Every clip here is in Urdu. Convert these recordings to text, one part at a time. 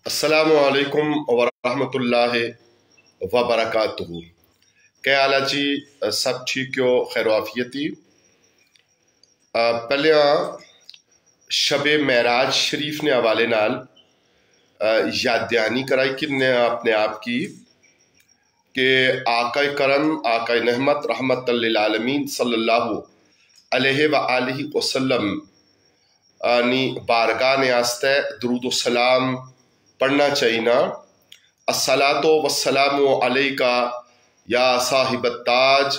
السلام علیکم ورحمۃ اللہ وبرکاتہ۔ کیا حال ہے جی؟ سب ٹھیک ہو؟ خیر و عافیتی؟ پہلے شب معراج شریف نے حوالے نال یاد دہانی کرائی کنے اپنے آپ کی کہ آقا کرم آقا نحمت رحمت للعالمین صلی اللہ علیہ وآلہ وسلم نی بارگاہ نے آستے درود و سلام پڑھنا چاہینا۔ الصلاۃ والسلام علیکہ یا صاحب التاج،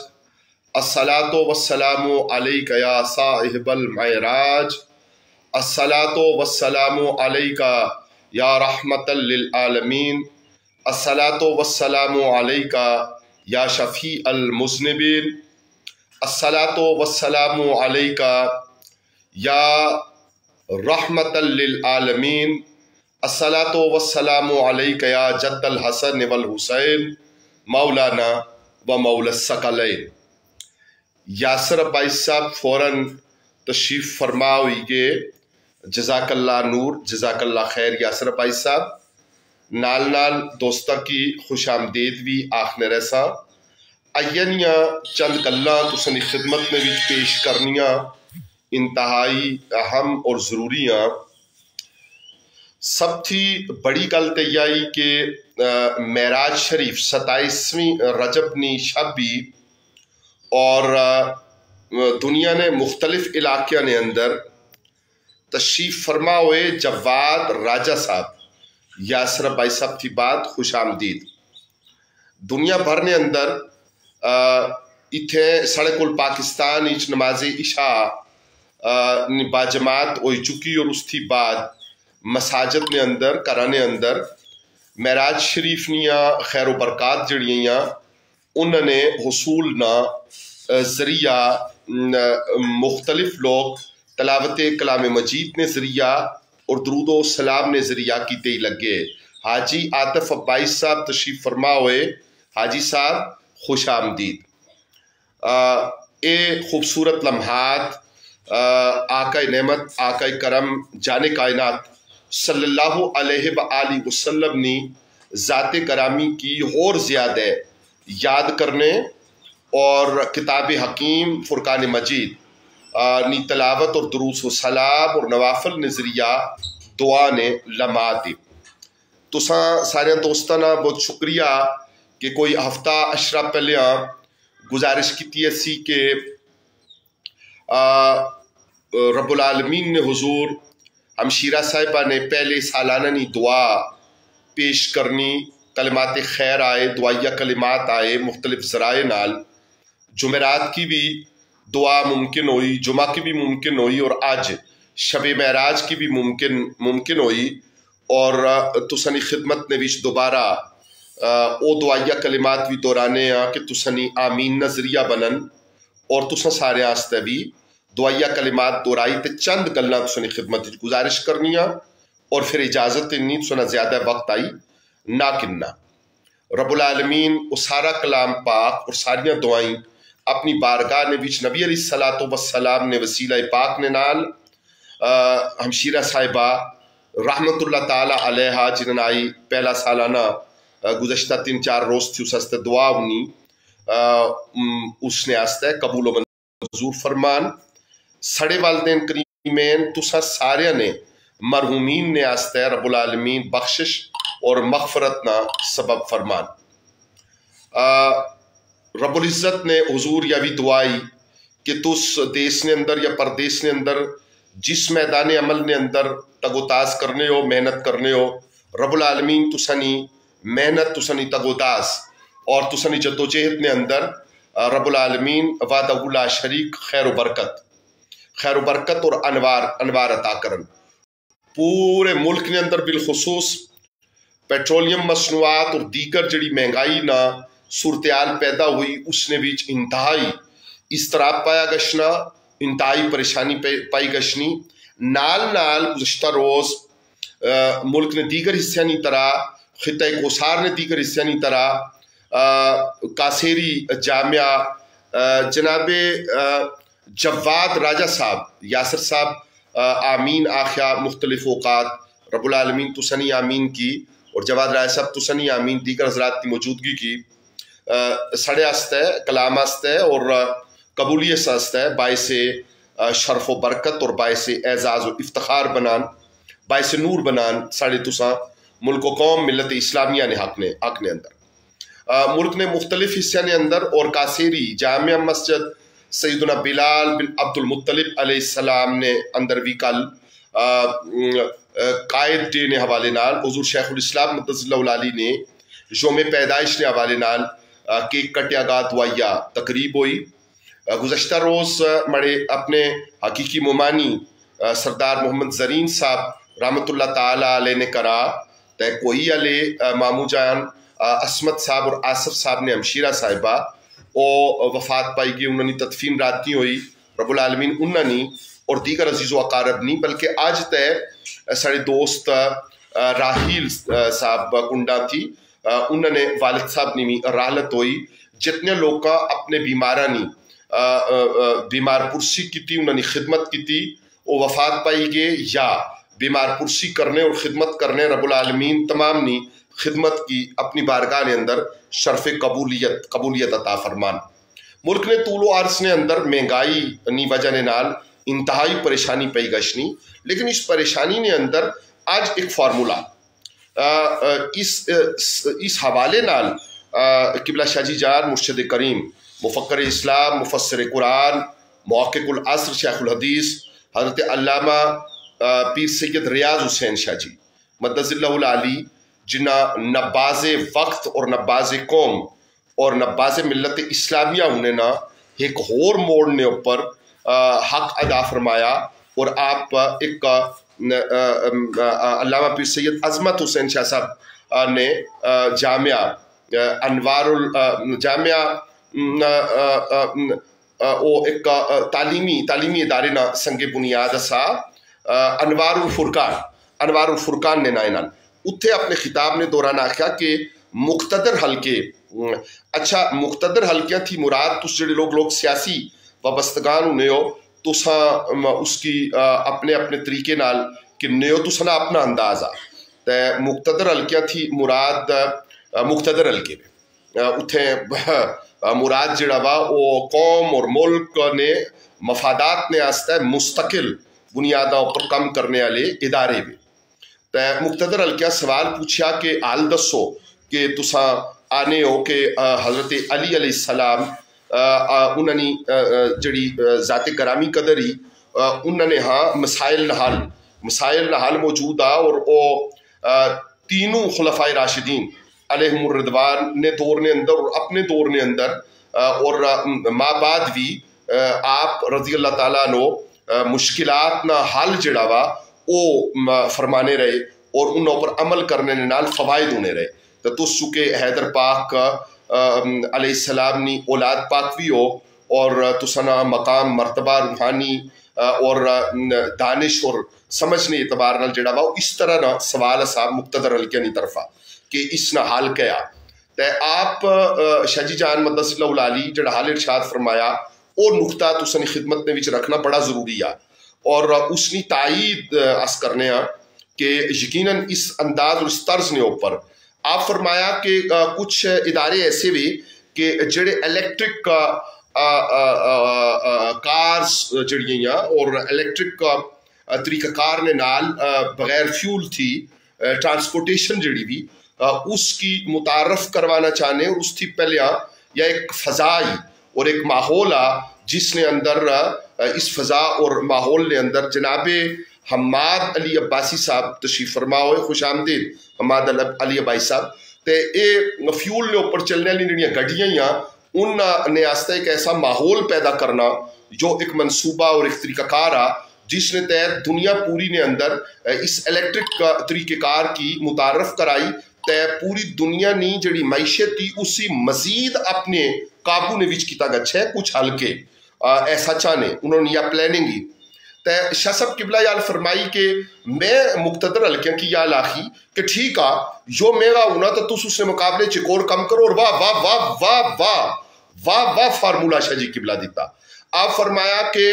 الصلاۃ والسلام علیکہ یا صاحب المعراج، الصلاۃ والسلام علیکہ یا رحمت للعالمین، الصلاۃ والسلام علیکہ یا شفیع المذنبین، الصلاۃ والسلام علیکہ یا رحمت للعالمین، الصلاۃ والسلام علیکہ یا جد الحسن والحسین مولانا و مولا الثقلین۔ یاسر بھائی صاحب فوراً تشریف فرما ہوئی کہ جزاک اللہ نور، جزاک اللہ خیر یاسر بھائی صاحب۔ نال نال دوستہ کی خوش آمدید بھی آخنے رہسا اینیاں چند گلاں تسانی خدمت میں بھی پیش کرنیاں انتہائی اہم اور ضروریاں۔ سب تھی بڑی گل تے یہی کہ معراج شریف 27ویں رجب نی شب بھی اور دنیا نے مختلف علاقے نے اندر تشریف فرما ہوئے جواد راجہ صاحب یاسر بھائی صاحب تھی بات خوش آمدید۔ دنیا بھر نے اندر اتھے سڑے کل پاکستان اچ نماز عشاء باجماعت ہوئی چکی اور اس تھی بعد مساجد نے اندر کرانے اندر معراج شریف نیا خیر و برکات جڑیاں انہوں نے حصول نہ ذریعہ مختلف لوگ تلاوت کلام مجید نے ذریعہ اور درود و سلام نے ذریعہ کی تے لگے۔ حاجی عاطف عبائی صاحب تشریف فرما ہوئے، حاجی صاحب خوش آمدید۔ اے خوبصورت لمحات آقا نعمت آقا کرم جان کائنات صلی اللہ علیہ وآلہ وسلم نے ذات کرامی کی اور زیادہ یاد کرنے اور کتاب حکیم فرقان مجید نی تلاوت اور دروس و سلام اور نوافل نظریہ دعا نے لمحاتی۔ تو سارے دوستانا بہت شکریہ کہ کوئی ہفتہ اشرا پہلے گزارش کی تھی ایسی کہ رب العالمین نے حضور ہمشیرہ صاحبہ نے پہلے سالانہ نی دعا پیش کرنی، کلمات خیر آئے، دعائیہ کلمات آئے مختلف ذرائع نال، جمعرات کی بھی دعا ممکن ہوئی، جمعہ کی بھی ممکن ہوئی اور آج شب معراج کی بھی ممکن ہوئی اور تسانی خدمت نے بھی دوبارہ او دعائیہ کلمات بھی دورانے کہ تسانی آمین نظریہ بنن اور تسا سارے آستے بھی دعائیہ کلمات دورائی تے چند گلنا تسانی خدمت گزارش کرنیاں اور پھر اجازت نہیں تسانا زیادہ وقت آئی نہ کننا۔ رب العالمین وہ سارا کلام پاک اور ساریاں دعائیں اپنی بارگاہ نے بیچ نبی علیہ السلام نے وسیلہ پاک نے نال ہمشیرہ صاحبہ رحمت اللہ تعالی علیہ جنہاں آئی پہلا سالانہ گزشتہ 3-4 روز تھی اس ہستے دعا ہونی اس نے آستے قبول و منظور فرمان۔ سڑے والدین کریمین تسا سارے نے مرحومین نے آستے رب العالمین بخشش اور مغفرت نا سبب فرمان۔ رب العزت نے حضور یا بھی دعائی کہ تس دیس نے اندر یا پردیس نے اندر جس میدان عمل نے اندر تگو تاز کرنے ہو محنت کرنے ہو، رب العالمین تسانی محنت تسانی تگو تاز اور تسانی جدوجہد نے اندر رب العالمین وعدہ لا شریک خیر و برکت اور انوار عطا کرن۔ پورے ملک نے اندر بالخصوص پیٹرولیم مصنوعات اور دیگر جڑی مہنگائی نہ صورتحال پیدا ہوئی اس نے بیچ انتہائی اضطراب پایا گشنا، انتہائی پریشانی پائی گشنی۔ نال گزشتہ روز ملک نے دیگر حصہ طرح خطہ کوسار نے دیگر حصہ طرح کاسیری جامعہ جناب جواد راجہ صاحب یاسر صاحب آمین آخیا مختلف اوقات رب العالمین تسنی آمین کی اور جواد رائے صاحب تسنی آمین دیگر حضرات کی موجودگی کی سڑے آستے کلام آستے اور قبولیت آستے باعث شرف و برکت اور باعث اعزاز و افتخار بنان باعث نور بنان ساڑھے تساں ملک و قوم ملت اسلامیہ نے حق نے اندر ملک نے مختلف حصے نے اندر اور کاسیری جامع مسجد سیدنا بلال بن عبد المطلب علیہ السلام نے اندر بھی کل قائد ڈے نے حوالے نال حضور شیخ الاسلام مقدس اللہ العالی نے یوم پیدائش نے حوالے نال کیک کٹیا گا دعائیا تقریب ہوئی گزشتہ روز مڑے اپنے حقیقی ممانی سردار محمد زرین صاحب رحمت اللہ تعالیٰ علیہ نے کرا تے کوئی علیہ مامو جان عصمت صاحب اور آصف صاحب نے ہمشیرہ صاحبہ او وفات پائی گئی انہوں نے تدفین رات نہیں ہوئی رب العالمین انہوں نے اور دیگر عزیز و اقارب نہیں بلکہ آج تے سارے دوست راحیل صاحب کنڈا تھی انہوں نے والد صاحب نے رحلت ہوئی جتنے لوگ کا اپنے بیمارہ نہیں بیمار پرسی کی تھی انہوں نے خدمت کی تھی وہ وفات پائی گئے یا بیمار پرسی کرنے اور خدمت کرنے رب العالمین تمام نے خدمت کی اپنی بارگاہ نے اندر شرف قبولیت عطا فرمان ملک نے طول و عرض نے اندر مہنگائی نی وجہ نے نال انتہائی پریشانی پئی گشنی لیکن اس پریشانی نے اندر آج ایک فارمولا اس حوالے نال قبلہ شاہ جی جان مرشد کریم مفکر اسلام مفسر قرآن محقق العصر شیخ الحدیث حضرت علامہ پیر سید ریاض حسین شاہ جی مقدس اللہ العالی جنہ نباز وقت اور نباز قوم اور نباز ملت اسلامیہ ہونے نا ایک ہور موڑنے اوپر حق ادا فرمایا اور آپ ایک علامہ پیر سید عظمت حسین شاہ صاحب نے جامعہ انوار جامعہ او ایک تعلیمی ادارے نا سنگ بنیاد سا انوار الفرقان نے نائنان اتھے اپنے خطاب نے دوران آکھا کہ مقتدر حلقے اچھا مقتدر حلقیاں تھی مراد تس جڑے لوگ سیاسی وابستگان ہونے ہو تساں اس کی اپنے طریقے نال کنے ہو تساں اپنا اندازہ تے مقتدر حلقیاں تھی مراد مقتدر حلقے اتھے مراد جڑا وا وہ قوم اور ملک نے مفادات نے آستا ہے مستقل بنیادوں پر کم کرنے والے ادارے بھی تے مقتدر حلقیاں سوال پوچھا کہ حال دسو کہ تساں آنے ہو کہ حضرت علی علیہ السلام انہوں نے جڑی ذات گرامی قدری انہوں نے ہاں مسائل نحال موجود آ اور او تینوں خلفائے راشدین علیہم الرضوان نے دور نے اندر اور اپنے دور نے اندر اور ماں بعد بھی آپ رضی اللہ تعالیٰ نو مشکلات نہ حل جڑا وا او فرمانے رہے اور انہوں پر عمل کرنے نال فوائد ہونے رہے تو تس چکے حیدر پاک علیہ السلام نی اولاد پاک بھی ہو اور تسنا مقام مرتبہ روحانی اور دانش اور سمجھنے اعتبار نال جڑا وا اس طرح نہ سوال صاحب مقتدر حلقے نی طرفہ کہ اس نہ حال کیا تے آپ شاہ جی جان مقدس اللہ العالی جڑا حال ارشاد فرمایا اور نقطہ تسنی خدمت نے وچ رکھنا بڑا ضروری ہے اور اس نی تائید اس کرنے ہاں کہ یقیناً اس انداز اور اس طرز نے اوپر آپ فرمایا کہ کچھ ادارے ایسے بھی کہ جڑے الیکٹرک کارز جڑی ہیں اور الیکٹرک طریقہ کار نے نال بغیر فیول تھی ٹرانسپورٹیشن جڑی بھی اس کی متعارف کروانا چاہنے اور اس تھی پہلے یا ایک فضائی اور ایک ماحول جس نے اندر اس فضا اور ماحول نے اندر جناب حماد علی عباسی صاحب تشریف فرما ہوئے خوش آمدید حماد علی عباسی صاحب تے اے فیول نے اوپر چلنے والی جڑیاں گڈیاں ہی ان نے آستا ایک ایسا ماحول پیدا کرنا جو ایک منصوبہ اور ایک طریقہ کار جس نے تحت دنیا پوری نے اندر اس الیکٹرک طریقہ کار کی متعارف کرائی تے پوری دنیا نے جڑی معیشت تھی اسی مزید اپنے قابو نے وچ کیتا گچھے کچھ حلقے ایسا چاہنے انہوں نے یا پلاننگ ہی تے شاہ صاحب قبلہ یال فرمائی کہ میں مقتدر حلقیاں کی یال آخی کہ ٹھیک جو میرا ہونا تو تس اس نے مقابلے چکور کم کرو اور واہ واہ واہ واہ واہ واہ واہ فارمولا شاہ جی قبلہ دیتا آپ فرمایا کہ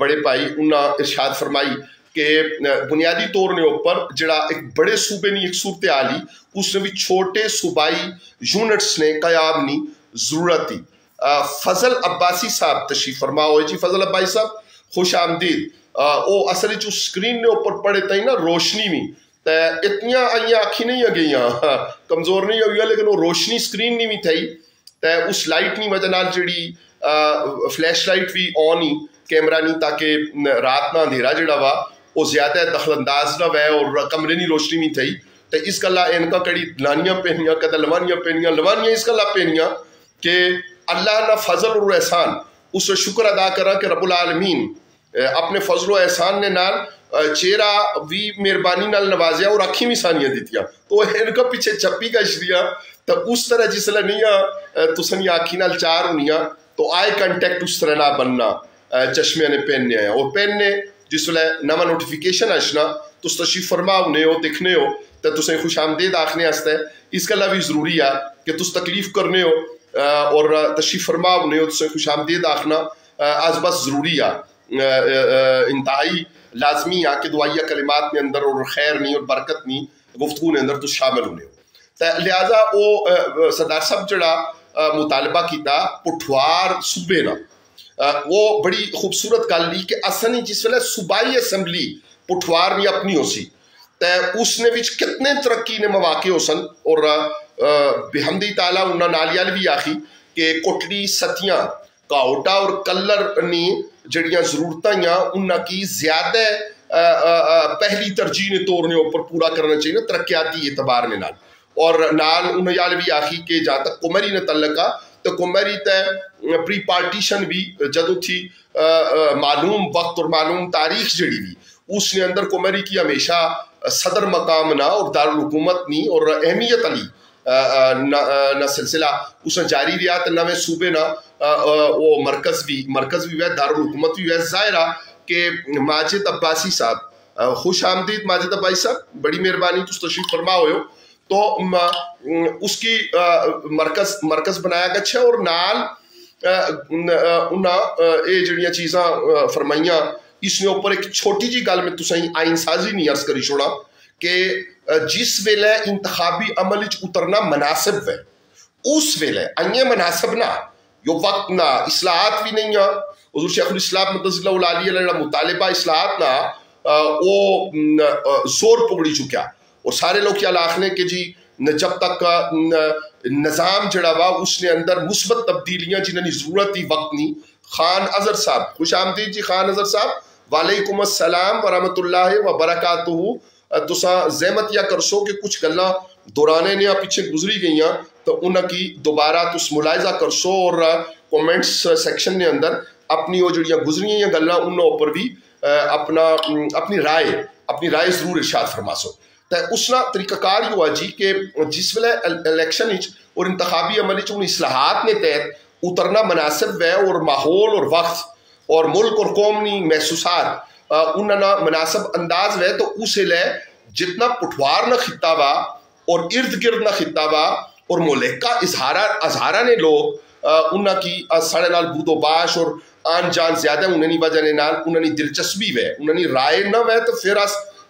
بڑے بھائی انہاں ارشاد فرمائی کہ بنیادی طور نے اوپر جڑا ایک بڑے صوبے نہیں ایک صورتحال ہی اس نے بھی چھوٹے صوبائی یونٹس نے قیام نہیں ضرورت تھی. فضل عباسی صاحب تشریف فرما ہوئے جی. فضل عباسی صاحب خوش آمدید. او اصل جو سکرین نے اوپر پڑے تھیں نا روشنی میں اتنیاں آئیاں آنکھی نہیں گئیاں کمزور نہیں ہوئی لیکن وہ روشنی سکرین نہیں بھی تھی اس لائٹ نہیں وجہ نال جڑی فلیش لائٹ بھی آن ہی کیمرہ نہیں تاکہ رات نہ اندھیرا جڑا وا وہ زیادہ دخل انداز نہ وے اور کمرے نہیں روشنی بھی تھی تو اس گلا ان کا کڑی لانیاں پہنیاں کدہ لوانیاں اس گلا پہنیاں کہ اللہ نہ فضل اور احسان اس شکر ادا کرا کہ رب العالمین اپنے فضل و احسان نے نال چہرہ بھی مہربانی نال نوازیا اور اکھیں بھی سانیاں دیتیاں تو ان کا پیچھے چپی کا اشریہ تو اس طرح جس لئے نہیں تسنی آنکھی نال چار ہونیاں تو آئی کنٹیکٹ اس طرح نہ بننا چشمے نے پہننے ہیں اور پہننے جس لئے نما نوٹیفیکیشن اشنا تو تشریف فرما ہونے ہو دکھنے ہو تو تسیں خوش آمدید آخنے ہستے اس کا بھی ضروری ہے کہ تس تکلیف کرنے ہو اور تشریف فرما ہونے ہو تسیں خوش آمدید آخنا آج بس ضروری ہے انتہائی لازمی ہے کہ دعائیہ کلمات میں اندر اور خیر نہیں اور برکت نہیں گفتگو نے اندر تو شامل ہونے ہو لہذا وہ سردار صاحب جڑا مطالبہ کیتا پٹھوار صوبے نا وہ بڑی خوبصورت گل لی کہ اصل جس ویلے صوبائی اسمبلی پٹھوار نہیں اپنی ہو سی اس نے وچ کتنے ترقی نے مواقع ہو سن اور بحمدی تعالیٰ انہاں نالیال بھی آخی کہ کوٹلی ستیاں کاؤٹا اور کلر نے جڑیاں ضرورتاں یا انہاں کی زیادہ پہلی ترجیح نے طور نے اوپر پورا کرنا چاہیے ترقیاتی اعتبار نے نال اور نال انہاں یال بھی آخی کہ جہاں تک کمری نے تعلقہ تو کمری تے پری پارٹیشن بھی جدو تھی معلوم وقت اور معلوم تاریخ جڑی بھی اس نے اندر کمری کی ہمیشہ صدر مقام نہ اور دارالحکومت نہیں اور اہمیت علی نہ سلسلہ اس نے جاری رہا تو نہ صوبے نہ وہ مرکز بھی ہے دارالحکومت بھی ہے. ظاہرہ کہ ماجد عباسی صاحب خوش آمدید ماجد عباسی صاحب بڑی مہربانی تو تشریف فرما ہوئے ہو تو اس کی مرکز بنایا گیا اور نال انہاں اے جڑیاں چیزاں فرمائیاں اس نے اوپر ایک چھوٹی جی گل میں تسیں آئین سازی نہیں عرض کری چھوڑا کہ جس ویلے انتخابی عمل اترنا مناسب ہے اس ویلے آئیں مناسب نہ یہ وقت نہ اصلاحات بھی نہیں ہیں حضور شیخ الاسلام مدثر اللہ علیہ علیہ مطالبہ اصلاحات نہ وہ زور پکڑی چکیا اور سارے لوگ کیا لاکھنے کہ جی جب تک نظام جڑا وا اس نے اندر مثبت تبدیلیاں جنہوں ضرورت ہی وقت نہیں. خان اظہر صاحب خوش آمدید جی. خان اظہر صاحب وعلیکم السلام ورحمۃ اللہ وبرکاتہ. تساں زحمت یا کرسو کہ کچھ گلاں دورانے نے پیچھے گزری گئیاں تو انہاں کی دوبارہ تس ملاحظہ کرسو اور کومنٹس سیکشن نے اندر اپنی وہ جڑیاں گزری ہیں گلاں انہاں اوپر بھی اپنی رائے ضرور ارشاد فرماسو. تو اس نا طریقہ کار یہ ہوا جی کہ جس ویلے الیکشن اور انتخابی عمل ان اصلاحات نے تحت اترنا مناسب ہے اور ماحول اور وقت اور ملک اور قومی محسوسات انہاں مناسب انداز ہے تو اسے لے جتنا پٹھوار نہ خطہ وا اور ارد گرد نہ خطہ وا اور ملکہ اظہارہ نے لوگ انہاں کی سڑے نال بود و باش اور آن جان زیادہ انہوں نے وجہ نے نال انہوں نے دلچسپی وے انہوں نے رائے نہ وے تو پھر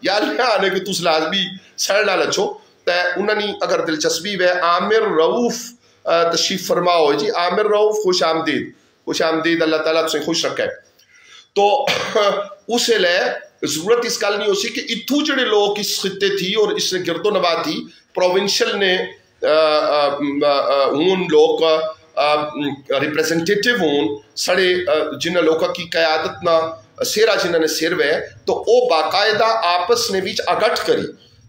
یا اللہ آنے کہ تس لازمی سڑ نہ لچو تو انہوں نے اگر دلچسپی وے. عامر رؤوف تشریف فرما ہو جی. عامر رؤوف خوش آمدید اللہ تعالیٰ تسیں خوش رکھے. تو اسے لے ضرورت اس گل نہیں ہو سی کہ اتھو جڑے لوگ اس خطے تھی اور اس نے گرد و نواح تھی پروونشل نے ان لوگ ریپریزنٹیٹیو ہون سڑے جنہ لوگوں کی قیادت نہ سیرا جنہ نے سیر وے تو او باقاعدہ آپس نے بیچ اگٹھ کری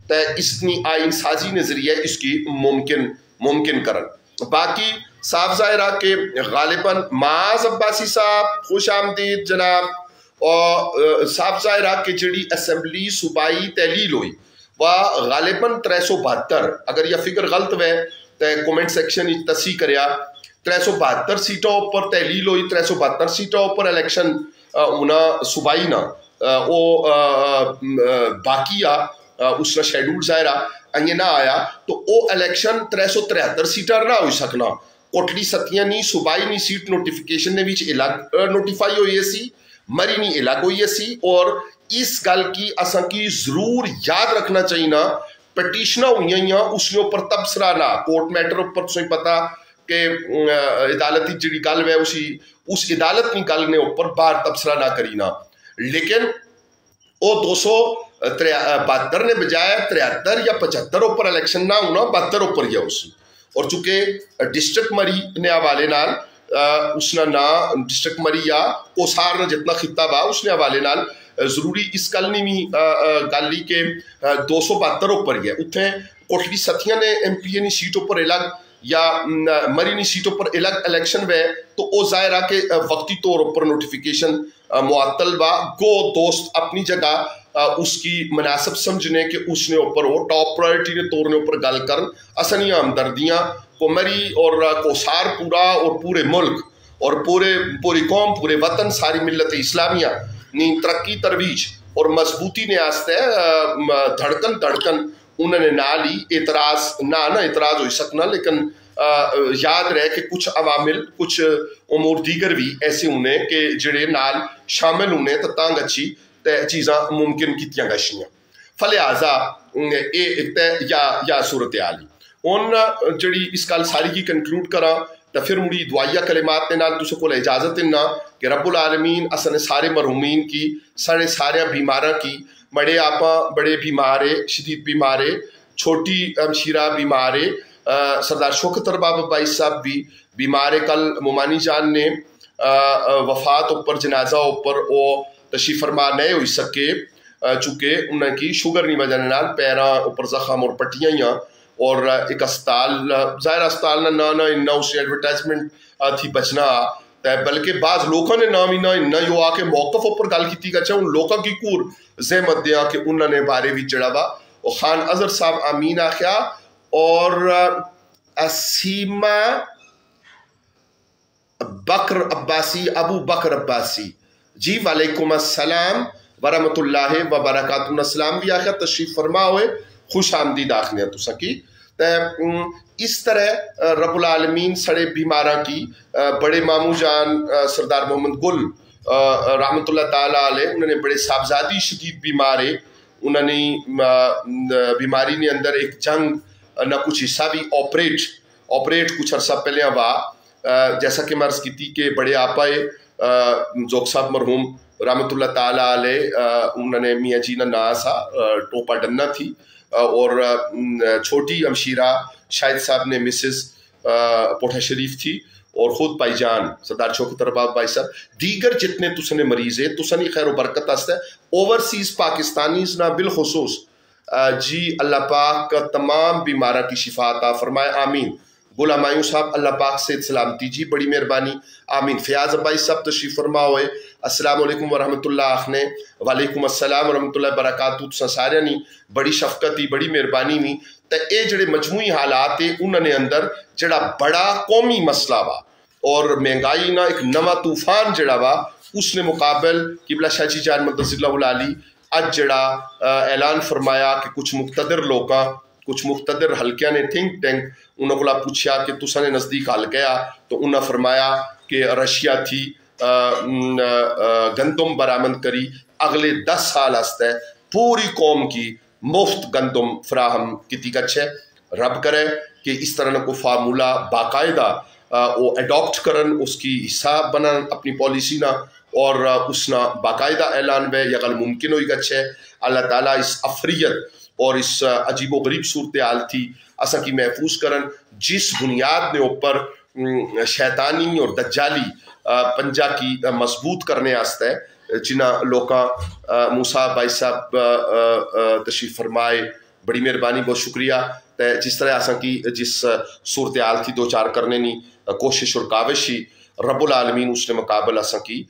تو اس نے آئین سازی نے ذریعہ اس کی ممکن کرن. باقی صاف ظاہرہ کہ غالباً معاذ عباسی صاحب خوش آمدید جناب. اور صاف ظاہرہ کہ جڑی اسمبلی صوبائی تحلیل ہوئی وہ غالباً 372 اگر یہ فکر غلط ہوئے تو کومنٹ سیکشن تصحیح کریا 372 سیٹوں پر تحلیل ہوئی 372 سیٹوں پر الیکشن انہاں صوبائی نہ وہ باقی اس کا شیڈول ظاہرہ انہیں نہ آیا تو او الیکشن 373 سیٹر نہ ہوئی سکنا. کوٹلی ستیاں نہیں صوبائی نہیں سیٹ نوٹیفیکیشن نے بھی الگ نوٹیفائی ہوئی سی مری نہیں الگ ہوئی سی. اور اس گل کی اساں کی ضرور یاد رکھنا چاہیے نا, پٹیشناں ہوئی ہیں اس نے اوپر تبصرہ نہ, کورٹ میٹر اوپر تسیں پتا کہ عدالتی جڑی گل ہے اس عدالت کی گل نے اوپر باہر تبصرہ نہ کری نا. لیکن وہ 272 نے بجائے 73 یا 75 اوپر الیکشن نہ ہونا, 72 اوپر ہی اسی. اور چونکہ ڈسٹرکٹ مری نے حوالے نال اس نے نہ ڈسٹرکٹ مری یا کوسار نے جتنا خطہ با اس نے حوالے نال ضروری اس گل نہیں بھی گل لی کہ 272 اوپر ہی ہے. اتنے کوٹلی ستیاں نے ایم پی اے نی سیٹ اوپر الگ یا مری نی سیٹ اوپر الگ الیکشن وے تو وہ ظاہر ہے کہ وقتی طور اوپر نوٹیفیکیشن معطل با گو دوست اپنی جگہ اس کی مناسب سمجھنے کہ اس نے اوپر وہ ٹاپ پرائرٹی نے طور نے اوپر گل کرن اسنیاں ہمدردیاں کو مری اور کوسار پورا اور پورے ملک اور پوری قوم پورے وطن ساری ملت اسلامیہ نی ترقی ترویج اور مضبوطی نے آستے دھڑکن انہوں نے نال ہی اعتراض نہ اعتراض ہوئی سکنا. لیکن یاد رہے کہ کچھ عوامل کچھ امور دیگر بھی ایسے ہونے کہ جڑے نال شامل ہونے تو تانگ اچھی چیزاں ممکن کیتیاں گشیاں. فلہذا یا صورتحال ہن جڑی اس گل ساری کی کنکلوڈ کراں تو پھر مڑی دعائیہ کلمات کے نال تسوں کول اجازت دینا کہ رب العالمین اسنے سارے مرحومین کی سارے بیماراں کی, بڑے آپا بڑے بیمارے شدید بیمارے, چھوٹی ہمشیرہ بیمارے, سردار شوکت بابا بھائی صاحب بھی بیمارے. کل مومانی جان نے وفات اوپر جنازہ اوپر او تشریف فرما نہیں ہوئی سکے چونکہ انہوں کی شوگر نہیں وجہ نال پیراں اوپر زخم اور پٹیاں ہی اور ایک اسپتال ظاہر اسپتال نہ اس ایڈورٹائزمنٹ تھی بچنا بلکہ بعض لوگوں نے نام ہی نہ یو آ کے موقف اوپر گل کی گچا ان لوگوں کی کور زحمت دیا کہ انہوں نے بارے بھی جڑا با اور خان اظہر صاحب آمین آخیا اور اسیمہ بکر عباسی ابو بکر عباسی جی وعلیکم السلام ورحمۃ اللہ وبرکاتہ. السلام بھی آخیا تشریف فرما ہوئے خوش آمدید آخنے تو سکی. اس طرح رب العالمین سڑے بیماراں کی بڑے مامو جان سردار محمد گل رحمۃ اللہ تعالیٰ علیہ انہوں نے بڑے صاحبزادی شدید بیمارے, انہوں نے بیماری نے اندر ایک جنگ نہ کچھ حصہ بھی آپریٹ کچھ عرصہ پہلے وا جیسا کہ میں عرض کی تھی کہ بڑے آپائے ذوق صاحب مرحوم رحمۃ اللہ تعالیٰ علیہ انہوں نے میاں جینا نا سا ٹوپا ڈنا تھی اور چھوٹی ہمشیرہ شاہد صاحب نے مسز پوٹھا شریف تھی اور خود بھائی جان سردار شوکت بابا بھائی صاحب دیگر جتنے تسنے مریض ہے تسنی خیر و برکت آستا ہے اوورسیز پاکستانیز نا بالخصوص جی اللہ پاک تمام بیمارہ کی شفا عطا فرمائے آمین. گل ہمایوں صاحب اللہ پاک سے سلامتی جی بڑی مہربانی آمین. فیاض بھائی صاحب تشریف فرما ہوئے السلام علیکم ورحمۃ اللہ آخنے وعلیکم السلام ورحمۃ اللہ وبرکاتہ. تساں سارے نی بڑی شفقت ہی بڑی مہربانی بھی تے اے جڑے مجموعی حالات انہوں نے اندر جڑا بڑا قومی مسئلہ وا اور مہنگائی نا ایک نواں طوفان جڑا وا اس نے مقابل قبلہ شاہ جی جان مدثر اللہ العالی اج جڑا اعلان فرمایا کہ کچھ مقتدر لوکاں کچھ مقتدر حلقیاں نے تھنک ٹینک انہوں کو پوچھا کہ تساں نے نزدیک حلقہ تو انہوں نے فرمایا کہ رشیا تھی گندم برآمد کری اگلے 10 سال ہستا ہے پوری قوم کی مفت گندم فراہم کیتی گچھے. رب کرے کہ اس طرح کو فارمولہ باقاعدہ وہ اڈاپٹ کرن اس کی حصہ بنن اپنی پالیسی نا اور اس نا باقاعدہ اعلان بے یغل ممکن ہوئی گچھے. اللہ تعالیٰ اس افریت اور اس عجیب و غریب صورتحال تھی اسا کی محفوظ کرن جس بنیاد نے اوپر شیطانی اور دجالی پنجا کی مضبوط کرنے آستا ہے جنہ لوکاں موسیٰ بھائی صاحب تشریف فرمائے بڑی مہربانی بہت شکریہ. جس طرح آسا کی جس صورتحال تھی دو چار کرنے نی کوشش اور کاوشی رب العالمین اس نے مقابل آسا کی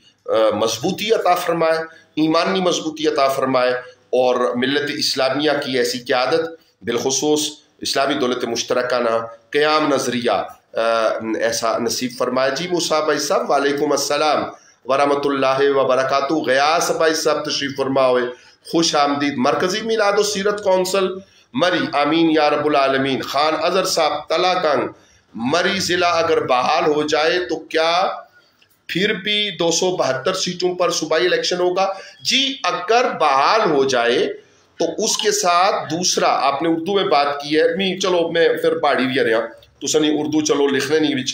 مضبوطی عطا فرمائے ایمانی مضبوطی عطا فرمائے اور ملت اسلامیہ کی ایسی قیادت بالخصوص اسلامی دولت مشترکہ نا قیام نظریہ ایسا نصیب فرمائے. جی موسیٰ بھائی صاحب وعلیکم السلام ورحمۃ اللہ وبرکاتہ. غیاس بھائی صاحب تشریف فرما ہوئے خوش آمدید. مرکزی میلاد و سیرت کونسل مری آمین یا رب العالمین. خان اظہر صاحب تلا کنگ مری ضلع اگر بحال ہو جائے تو کیا پھر بھی 272 سیٹوں پر صوبائی الیکشن ہوگا جی. اگر بحال ہو جائے تو اس کے ساتھ دوسرا آپ نے اردو میں بات کی ہے, چلو میں پھر پہاڑی بھی رہا تو سنی اردو چلو لکھنے نہیں وچ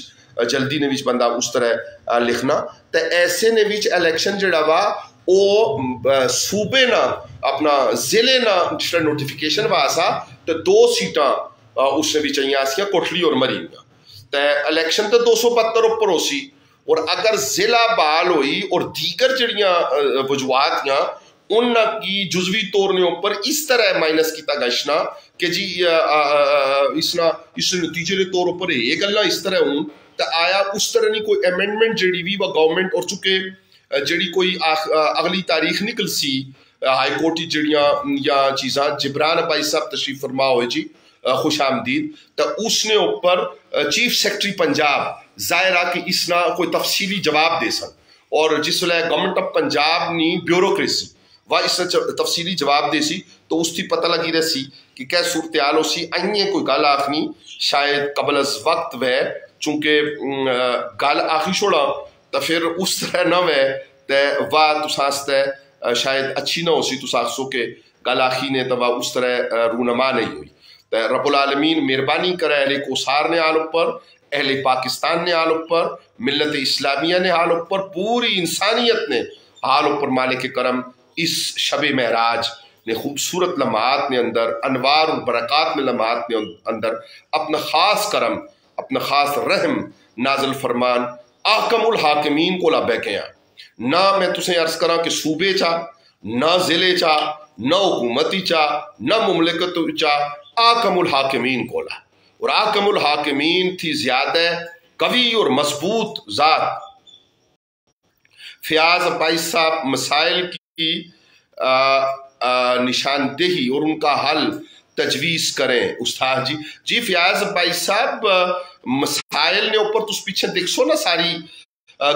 جلدی نے وچ بندہ اس طرح لکھنا تے ایسے نے وچ الیکشن جڑا وا او صوبے نا اپنا ضلع نا جس نوٹیفیکیشن واسا تے 2 سیٹاں اس نے وچ آئیاں سیاں کوٹلی اور مرینگا تے الیکشن تے 272 اوپر ہو سی. اور اگر ضلع بحال ہوئی اور دیگر جڑیاں وجوہات ہیں ان کی جزوی طور نے اوپر اس طرح مائنس کیتا گشنا کہ جی اس نتیجے کے طور پر یہ گلاں اس طرح ہوں تو آیا اس طرح نہیں کوئی امینڈمنٹ جڑی بھی وہ گورنمنٹ اور چونکہ جڑی کوئی اگلی تاریخ نکل سی ہائی کورٹ جڑیاں یا چیزاں جبران بھائی صاحب تشریف فرما ہوئے جی خوش آمدید تو اس نے اوپر چیف سیکرٹری پنجاب ظاہرہ کہ اس نا کوئی تفصیلی جواب دے سن اور جس ویلے گورنمنٹ آف پنجاب نی بیوروکریسی وہ اس نے تفصیلی جواب دے سی تو اس کی پتہ لگی رہی سی کہ کیا صورتحال ہو سی آئیے کوئی گل آخنی شاید قبل از وقت وے چونکہ گل آخی چھوڑا تو پھر اس طرح نہ وے تے وہ تساستے شاید اچھی نہ ہو سی تو ساکسو کہ گل آخی نے تو وہ اس طرح رونما نہیں ہوئی. رب العالمین مہربانی کرے اہل کوثار نے حال اوپر اہل پاکستان نے حال اوپر ملت اسلامیہ نے حال اوپر پوری انسانیت نے حال اوپر مالک کرم اس شب معراج نے خوبصورت لمحات نے اندر انوار اور برکات میں لمحات نے اندر اپنا خاص کرم اپنا خاص رحم نازل فرمان احکم الحاکمین کو لابے کے ہیں. نہ میں تسیں عرض کراں کہ صوبے چاہ نہ ضلع چاہ نہ حکومتی چاہ نہ مملکت چاہ احکم الحاکمین کو لا اور احکم الحاکمین تھی زیادہ قوی اور مضبوط ذات فیاض عباس صاحب مسائل کی نشاندہی اور ان کا حل تجویز کریں استاد جی فیاض عباس صاحب مسائل نے اوپر تو پیچھے دیکھ سو نا ساری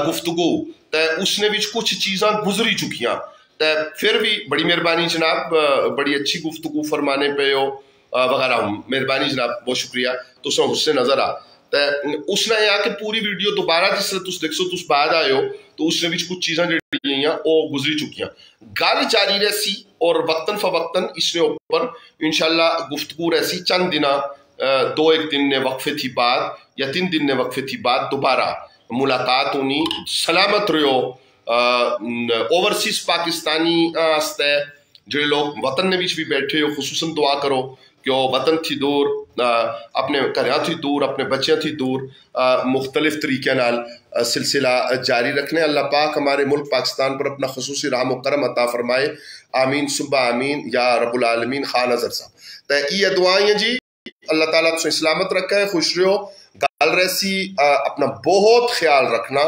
گفتگو تے اس نے بھی کچھ چیزاں گزری چکیاں تے پھر بھی بڑی مہربانی جناب بڑی اچھی گفتگو فرمانے پہ ہو وغیرہ مہربانی جناب بہت شکریہ تو سو حسن نظر آ اس نے یہ کہ پوری ویڈیو دوبارہ جس طرح تس دیکھ سو تس بعد آئے ہو تو اس نے بھی کچھ چیزاں جڑی ہیں وہ گزری چکی ہیں گل جاری رہسی اور وقتاً فوقتاً اس نے اوپر انشاءاللہ گفتگو رہسی چند دنہ 2-1 دن نے وقفے تھی بعد یا 3 دن نے وقفے تھی بعد دوبارہ ملاقات ہونی سلامت رہو اوورسیز پاکستانی آستے جڑے لوگ وطن نے بھی بیٹھے ہو خصوصاً دعا کرو کہ وہ وطن تھی دور اپنے گھریاں تھی دور اپنے بچیاں تھی دور مختلف طریقے نال سلسلہ جاری رکھنے. اللہ پاک ہمارے ملک پاکستان پر اپنا خصوصی رحم و کرم عطا فرمائے آمین صبح آمین یا رب العالمین. خان نظر صاحب تو یہ دعائیں جی اللہ تعالیٰ تسیں سلامت رکھے خوش رہو گال رہسی اپنا بہت خیال رکھنا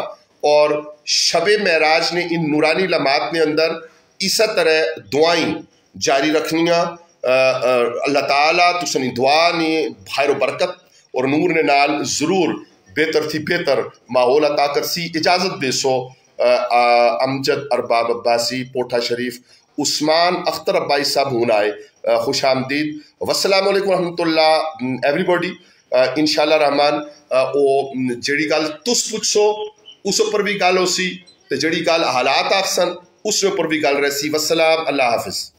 اور شب معراج نے ان نورانی لمحات نے اندر اسی طرح دعائیں جاری رکھنیاں. اللہ تعالیٰ تسنی دعا نے خیر و برکت اور نور نے نال ضرور بہتر تھی بہتر ماحول عطا کرسی. اجازت دے سو امجد ارباب عباسی پوٹھا شریف عثمان اختر عباس صاحب ہون آئے خوش آمدید. والسلام علیکم ورحمۃ اللہ ایوری باڈی. انشاءاللہ رحمان او جڑی گل تس پوچھ سو اس پر بھی گل ہو سی تے جڑی گل حالات آخسن اس پر بھی گل رہسی. والسلام اللہ حافظ.